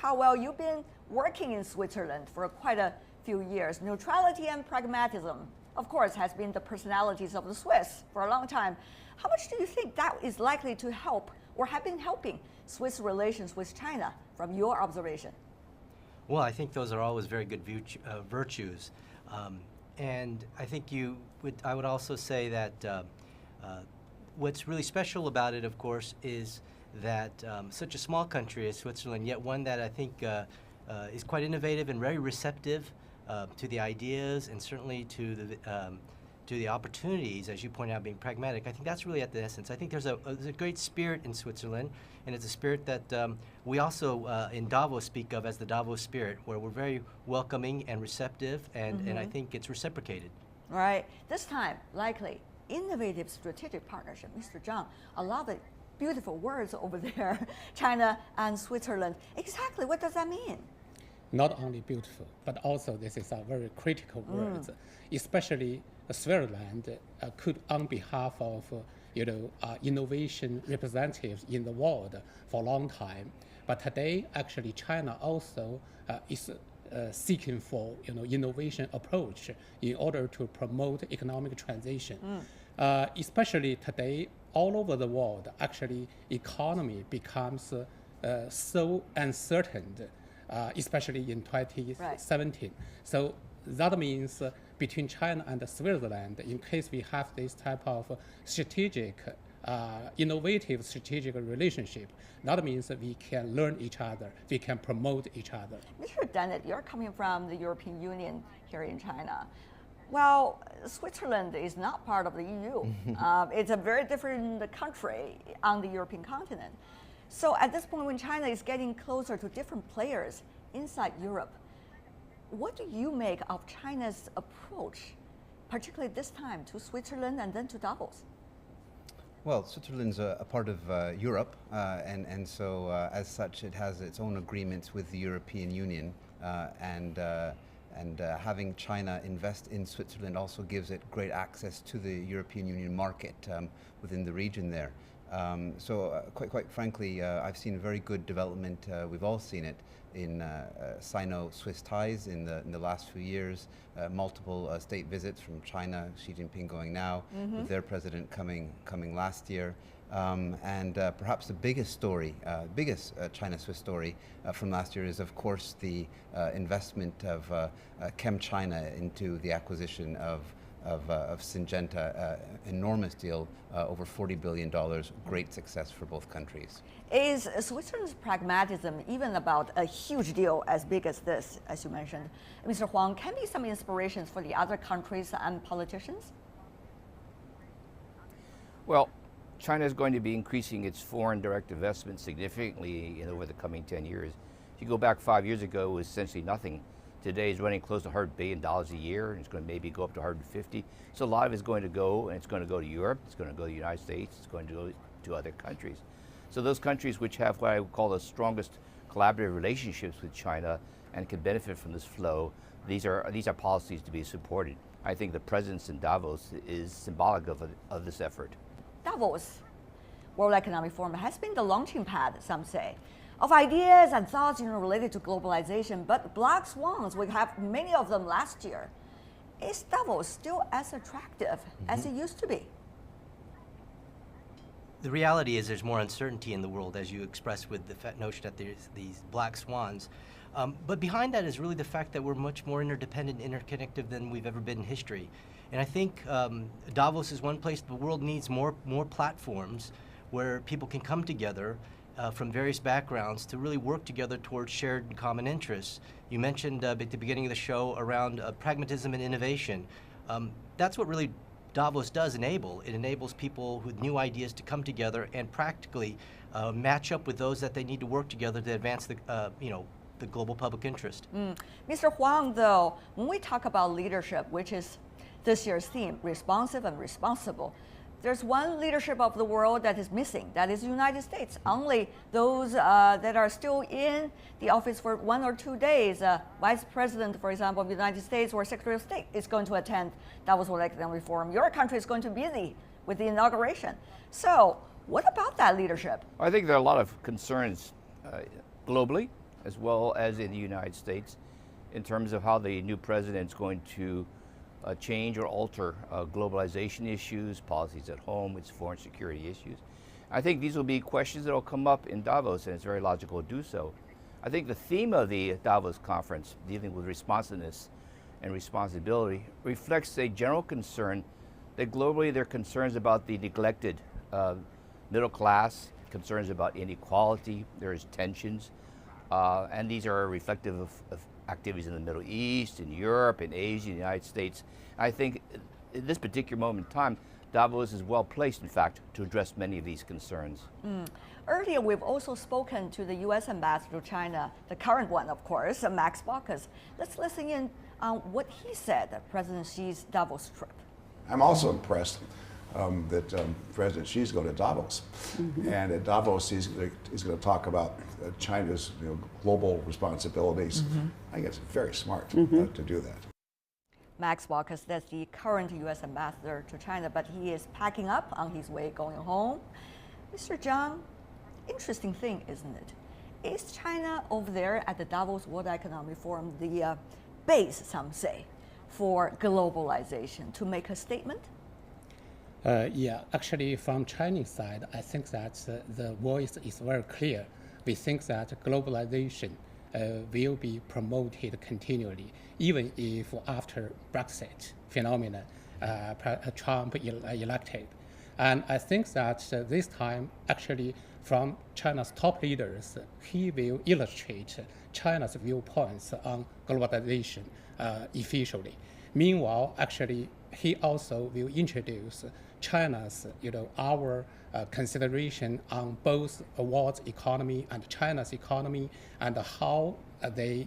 Howell, you've been working in Switzerland for quite a few years. Neutrality and pragmatism, of course, has been the personalities of the Swiss for a long time. How much do you think that is likely to help or have been helping Swiss relations with China from your observation? Well, I think those are always very good virtues. And I think I would also say that what's really special about it, of course, is that such a small country as Switzerland, yet one that I think is quite innovative and very receptive to the ideas and certainly to the opportunities, as you point out, being pragmatic. I think that's really at the essence. I think there's a great spirit in Switzerland, and it's a spirit that we also in Davos speak of as the Davos spirit, where we're very welcoming and receptive, and I think it's reciprocated. Right. This time, likely, innovative strategic partnership. Mr. Zhang, a lot of beautiful words over there, China and Switzerland. Exactly, what does that mean? Not only beautiful, but also this is a very critical words, especially Switzerland could, on behalf of innovation representatives in the world for a long time, but today actually China also is seeking for innovation approach in order to promote economic transition. Especially today, all over the world, actually economy becomes so uncertain. Especially in 2017. Right. So that means between China and Switzerland, in case we have this type of strategic, innovative strategic relationship, that means that we can learn each other, we can promote each other. Mr. Dunnett, you're coming from the European Union here in China. Well, Switzerland is not part of the EU. It's a very different country on the European continent. So at this point, when China is getting closer to different players inside Europe, what do you make of China's approach, particularly this time to Switzerland and then to Davos? Well, Switzerland's a part of Europe, and so as such, it has its own agreements with the European Union, and having China invest in Switzerland also gives it great access to the European Union market within the region there. So quite frankly, I've seen very good development. We've all seen it in Sino-Swiss ties in the last few years. Multiple state visits from China, Xi Jinping going now, with their president coming last year. And perhaps the biggest story, China-Swiss story from last year is, of course, the investment of ChemChina into the acquisition of Syngenta, enormous deal, over $40 billion, great success for both countries. Is Switzerland's pragmatism even about a huge deal as big as this, as you mentioned? Mr. Huang, can be some inspirations for the other countries and politicians? Well, China is going to be increasing its foreign direct investment significantly over the coming 10 years. If you go back 5 years ago, it was essentially nothing. Today is running close to $100 billion a year, and it's going to maybe go up to 150. So a lot of it is going to go, and it's going to go to Europe, it's going to go to the United States, it's going to go to other countries. So those countries which have what I would call the strongest collaborative relationships with China and can benefit from this flow, these are policies to be supported. I think the presence in Davos is symbolic of this effort. Davos World Economic Forum has been the launching pad, some say, of ideas and thoughts related to globalization, but black swans, we have many of them last year. Is Davos still as attractive as it used to be? The reality is there's more uncertainty in the world, as you expressed with the notion that there's these black swans. But behind that is really the fact that we're much more interdependent, interconnected than we've ever been in history. And I think Davos is one place the world needs more platforms where people can come together from various backgrounds to really work together towards shared and common interests. You mentioned at the beginning of the show around pragmatism and innovation. That's what really Davos does enable. It enables people with new ideas to come together and practically match up with those that they need to work together to advance the global public interest. Mr. Huang, though, when we talk about leadership, which is this year's theme, responsive and responsible, there's one leadership of the world that is missing, that is the United States. Only those that are still in the office for 1 or 2 days, Vice President, for example, of the United States or Secretary of State is going to attend Davos World Economic Forum. Your country is going to be busy with the inauguration. So what about that leadership? I think there are a lot of concerns globally as well as in the United States, in terms of how the new president is going to change or alter globalization issues, policies at home, its foreign security issues. I think these will be questions that will come up in Davos, and it's very logical to do so. I think the theme of the Davos conference, dealing with responsiveness and responsibility, reflects a general concern that globally there are concerns about the neglected middle class, concerns about inequality, there's tensions, and these are reflective of activities in the Middle East, in Europe, in Asia, in the United States. I think in this particular moment in time, Davos is well placed, in fact, to address many of these concerns. Earlier, we've also spoken to the U.S. ambassador to China, the current one, of course, Max Baucus. Let's listen in on what he said at President Xi's Davos trip. I'm also impressed that President Xi's going to Davos. And at Davos, he's going to talk about China's global responsibilities. I think it's very smart to do that. Max Baucus, that's the current U.S. ambassador to China, but he is packing up on his way going home. Mr. Zhang, interesting thing, isn't it? Is China over there at the Davos World Economic Forum the base, some say, for globalization to make a statement? Yeah, actually from Chinese side, I think that the voice is very clear. We think that globalization will be promoted continually, even if after Brexit phenomenon, Trump elected. And I think that this time, actually, from China's top leaders, he will illustrate China's viewpoints on globalization officially. Meanwhile, actually, he also will introduce China's, our consideration on both the world's economy and China's economy, and how they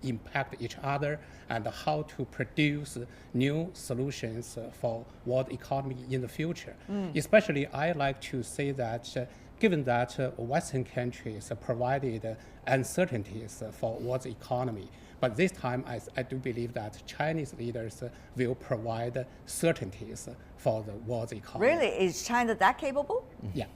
impact each other, and how to produce new solutions for world economy in the future. Especially, I like to say that given that Western countries provided uncertainties for world economy, but this time I do believe that Chinese leaders will provide certainties for the world economy. Really? Is China that capable? Yeah,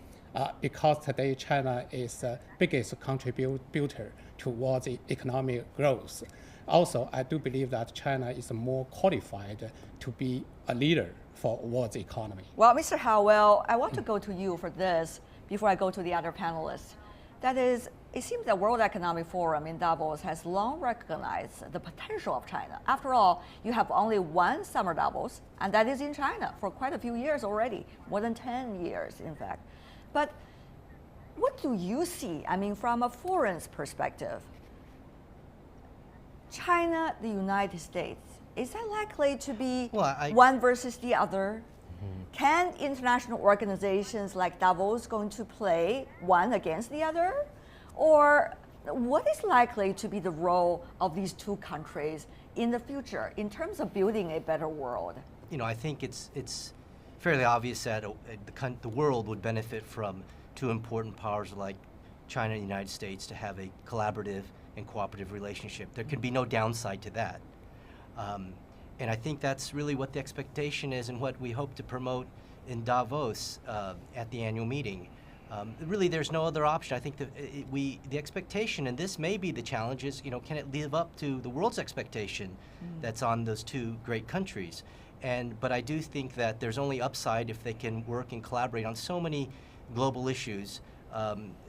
because today China is the biggest contributor to world economic growth. Also, I do believe that China is more qualified to be a leader for world economy. Well, Mr. Howell, I want to go to you for this before I go to the other panelists. That is, it seems that World Economic Forum in Davos has long recognized the potential of China. After all, you have only one summer Davos, and that is in China for quite a few years already, more than 10 years, in fact. But what do you see, from a foreign's perspective? China, the United States, is that likely to be one versus the other? Can international organizations like Davos going to play one against the other? Or what is likely to be the role of these two countries in the future in terms of building a better world? I think it's fairly obvious that the world would benefit from two important powers like China and the United States to have a collaborative and cooperative relationship. There could be no downside to that. And I think that's really what the expectation is and what we hope to promote in Davos at the annual meeting. Really, there's no other option. I think the expectation, and this may be the challenge, is can it live up to the world's expectation that's on those two great countries? But I do think that there's only upside if they can work and collaborate on so many global issues.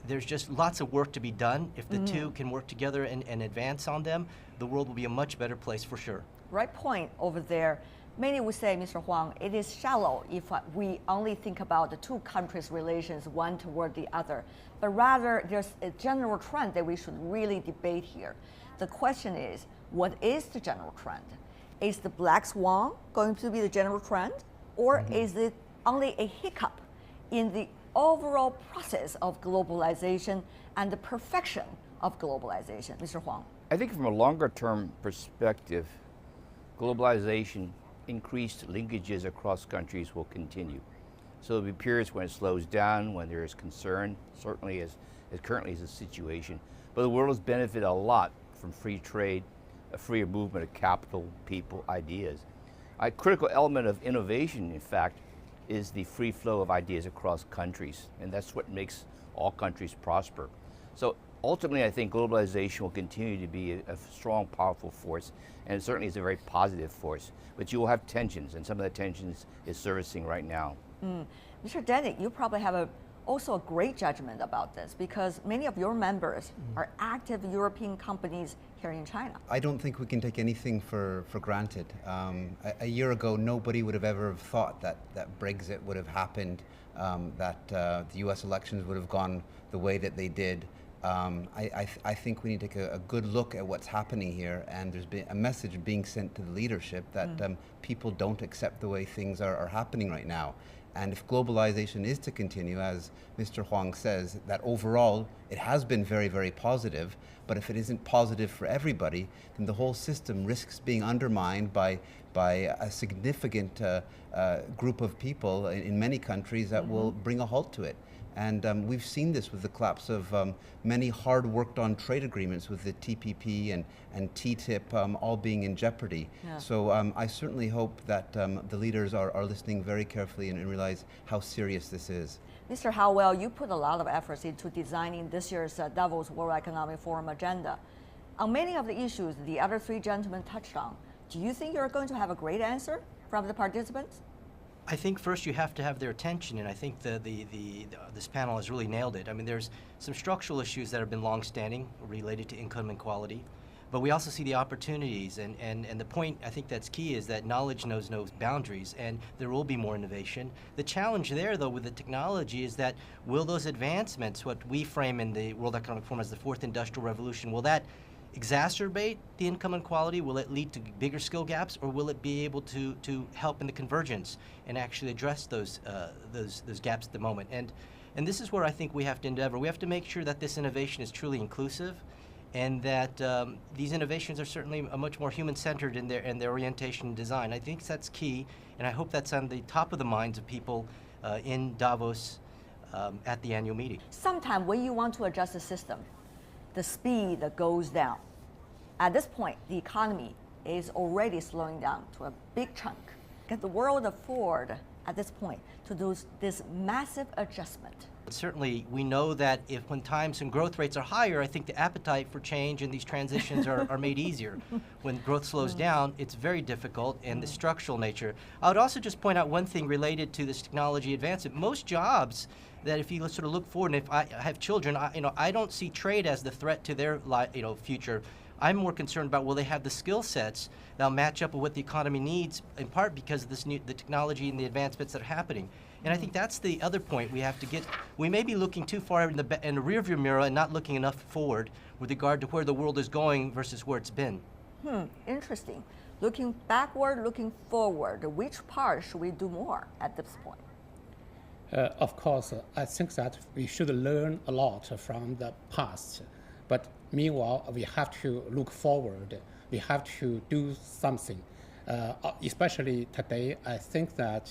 There's just lots of work to be done. If the two can work together and advance on them, the world will be a much better place for sure. Right point over there. Many would say, Mr. Huang, it is shallow if we only think about the two countries' relations, one toward the other. But rather, there's a general trend that we should really debate here. The question is, what is the general trend? Is the black swan going to be the general trend? Or is it only a hiccup in the overall process of globalization and the perfection of globalization? Mr. Huang. I think from a longer term perspective, globalization, increased linkages across countries will continue. So there'll be periods when it slows down, when there is concern, certainly as currently is the situation. But the world has benefited a lot from free trade, a freer movement of capital, people, ideas. A critical element of innovation, in fact, is the free flow of ideas across countries, and that's what makes all countries prosper. So Ultimately, I think globalization will continue to be a strong, powerful force, and it certainly is a very positive force. But you will have tensions, and some of the tensions is servicing right now. Mr. Dunnett, you probably have also a great judgment about this because many of your members are active European companies here in China. I don't think we can take anything for granted. A year ago, nobody would have ever thought that Brexit would have happened, that the US elections would have gone the way that they did. I think we need to take a good look at what's happening here, and there's been a message being sent to the leadership that people don't accept the way things are happening right now. And if globalization is to continue, as Mr. Huang says, that overall it has been very, very positive, but if it isn't positive for everybody, then the whole system risks being undermined by a significant group of people in many countries that will bring a halt to it. And we've seen this with the collapse of many hard worked on trade agreements with the TPP and TTIP all being in jeopardy. Yeah. So I certainly hope that the leaders are listening very carefully and realize how serious this is. Mr. Howell, you put a lot of efforts into designing this year's Davos World Economic Forum agenda. On many of the issues the other three gentlemen touched on, do you think you're going to have a great answer from the participants? I think first you have to have their attention, and I think this panel has really nailed it. I mean, there's some structural issues that have been long-standing related to income inequality, but we also see the opportunities, and the point I think that's key is that knowledge knows no boundaries, and there will be more innovation. The challenge there, though, with the technology is that will those advancements, what we frame in the World Economic Forum as the fourth industrial revolution, will that exacerbate the income inequality? Will it lead to bigger skill gaps, or will it be able to help in the convergence and actually address those gaps at the moment? And this is where I think we have to endeavor. We have to make sure that this innovation is truly inclusive, and that these innovations are certainly much more human-centered in their orientation and design. I think that's key, and I hope that's on the top of the minds of people in Davos at the annual meeting. Sometimes when you want to adjust the system, the speed goes down. At this point, the economy is already slowing down to a big chunk. Can the world afford, at this point, to do this massive adjustment? Certainly, we know that when times and growth rates are higher, I think the appetite for change and these transitions are made easier. When growth slows down, it's very difficult, and the structural nature. I would also just point out one thing related to this technology advancement. Most jobs that if you sort of look forward, and if I have children, I don't see trade as the threat to their future. I'm more concerned about will they have the skill sets that'll match up with what the economy needs, in part because of the technology and the advancements that are happening. And I think that's the other point we have to get. We may be looking too far in the rearview mirror and not looking enough forward with regard to where the world is going versus where it's been. Interesting. Looking backward, looking forward, which part should we do more at this point? Of course, I think that we should learn a lot from the past, but meanwhile, we have to look forward. We have to do something. Especially today, I think that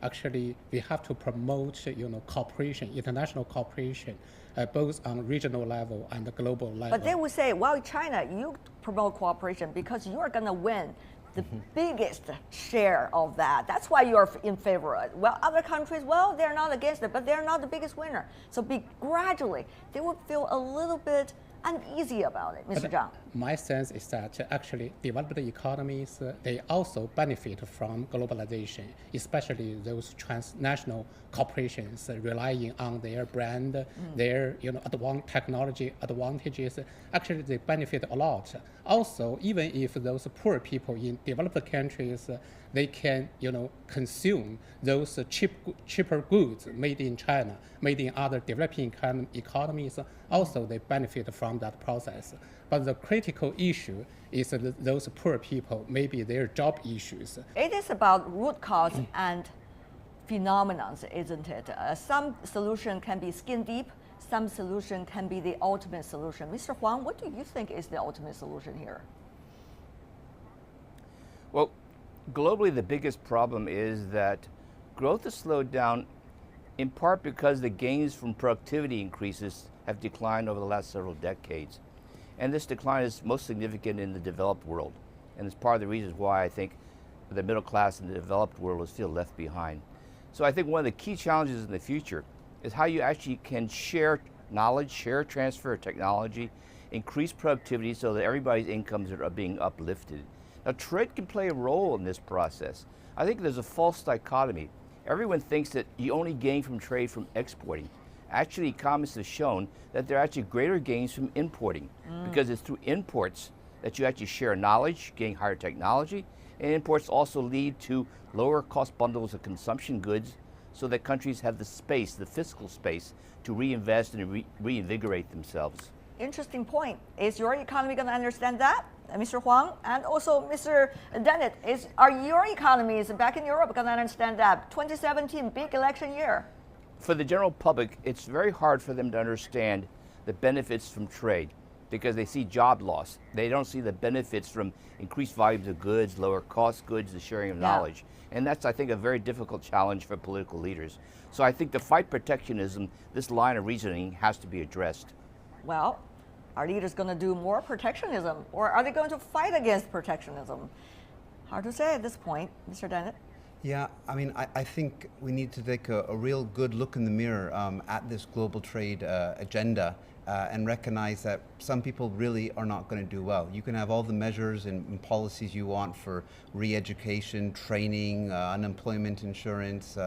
actually we have to promote, cooperation, international cooperation, both on regional level and the global level. But they would say, well, China, you promote cooperation because you are going to win the biggest share of that. That's why you're in favor of it. Well, other countries, well, they're not against it, but they're not the biggest winner. So gradually, they will feel a little bit uneasy about it, Mr. Zhang. My sense is that actually developed economies, they also benefit from globalization, especially those transnational corporations relying on their brand, their technology advantages. Actually, they benefit a lot. Also, even if those poor people in developed countries, they can consume those cheaper goods made in China, made in other developing economies, also they benefit from that process. But the critical issue is that those poor people, maybe their job issues. It is about root cause and phenomena, isn't it? Some solution can be skin deep, some solution can be the ultimate solution. Mr. Huang, what do you think is the ultimate solution here? Well, globally, the biggest problem is that growth has slowed down in part because the gains from productivity increases have declined over the last several decades. And this decline is most significant in the developed world. And it's part of the reasons why I think the middle class in the developed world will feel left behind. So I think one of the key challenges in the future is how you actually can share knowledge, share transfer of technology, increase productivity so that everybody's incomes are being uplifted. Now, trade can play a role in this process. I think there's a false dichotomy. Everyone thinks that you only gain from trade from exporting. Actually, economists have shown that there are actually greater gains from importing because it's through imports that you actually share knowledge, gain higher technology, and imports also lead to lower cost bundles of consumption goods so that countries have the space, the fiscal space, to reinvest and reinvigorate themselves. Interesting point. Is your economy going to understand that, Mr. Huang? And also, Mr. Dunnett, are your economies back in Europe going to understand that? 2017, big election year. For the general public, it's very hard for them to understand the benefits from trade because they see job loss. They don't see the benefits from increased volumes of goods, lower cost goods, the sharing of knowledge. And that's, I think, a very difficult challenge for political leaders. So I think to fight protectionism, this line of reasoning has to be addressed. Well, are leaders going to do more protectionism, or are they going to fight against protectionism? Hard to say at this point, Mr. Dunnett. Yeah, I mean, I think we need to take a real good look in the mirror at this global trade agenda and recognize that some people really are not going to do well. You can have all the measures and policies you want for re-education, training, unemployment insurance,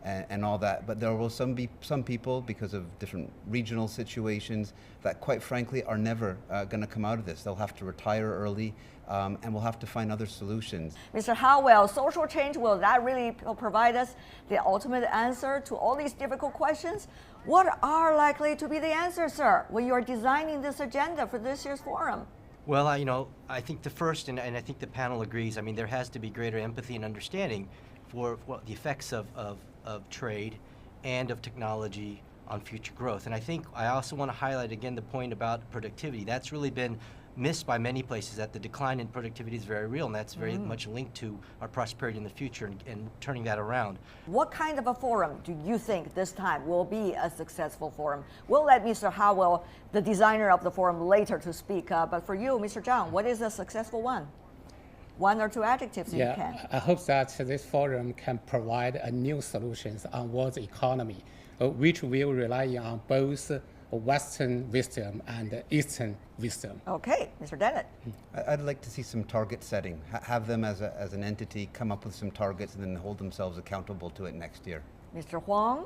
and all that, but there will be some people, because of different regional situations, that quite frankly are never going to come out of this. They'll have to retire early, and we'll have to find other solutions. Mr. Howell, social change, will that really provide us the ultimate answer to all these difficult questions? What are likely to be the answers, sir, when you're designing this agenda for this year's forum? Well, I think the first, and I think the panel agrees, I mean, there has to be greater empathy and understanding for the effects of trade and of technology on future growth. And I think I also want to highlight again the point about productivity. That's really been missed by many places, that the decline in productivity is very real, and that's very much linked to our prosperity in the future and turning that around. What kind of a forum do you think this time will be a successful forum? We'll let Mr. Howell, the designer of the forum, later to speak. But for you, Mr. Zhang, what is a successful one? One or two adjectives you can. I hope that this forum can provide new solutions on world economy, which will rely on both Western wisdom and Eastern wisdom. Okay, Mr. Dunnett. I'd like to see some target setting. Have them as an entity come up with some targets and then hold themselves accountable to it next year. Mr. Huang?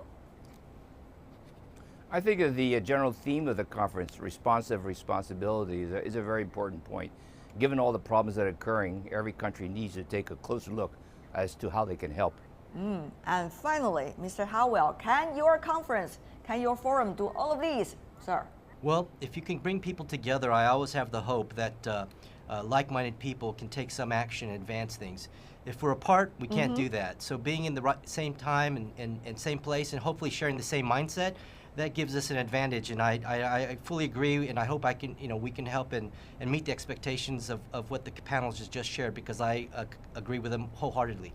I think the general theme of the conference, responsive responsibility, is a very important point. Given all the problems that are occurring, every country needs to take a closer look as to how they can help. And finally, Mr. Howell, can your conference, can your forum do all of these, sir? Well, if you can bring people together, I always have the hope that like-minded people can take some action and advance things. If we're apart, we can't do that. So being in the same time and same place and hopefully sharing the same mindset, that gives us an advantage. And I fully agree, and I hope we can help and meet the expectations of what the panels just shared, because I agree with them wholeheartedly.